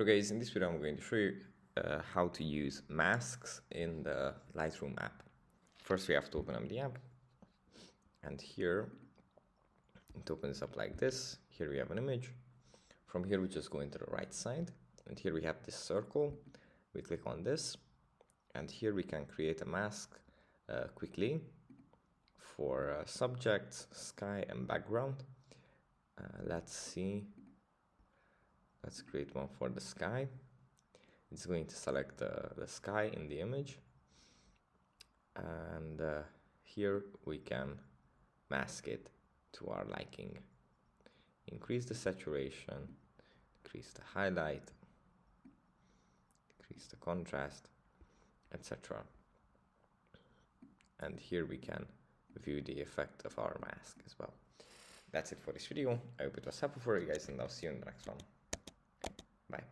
So guys, in this video I'm going to show you how to use masks in the Lightroom app. First we have to open up the app, and here it opens up like this. Here we have an image. From here we just go into the right side, and here we have this circle. We click on this, and here we can create a mask quickly for subjects, sky and background. Let's see. Let's create one for the sky. It's going to select the sky in the image, and here we can mask it to our liking. Increase the saturation, increase the highlight, increase the contrast, etc. And here we can view the effect of our mask as well. That's it for this video. I hope it was helpful for you guys, and I'll see you in the next one. Bye.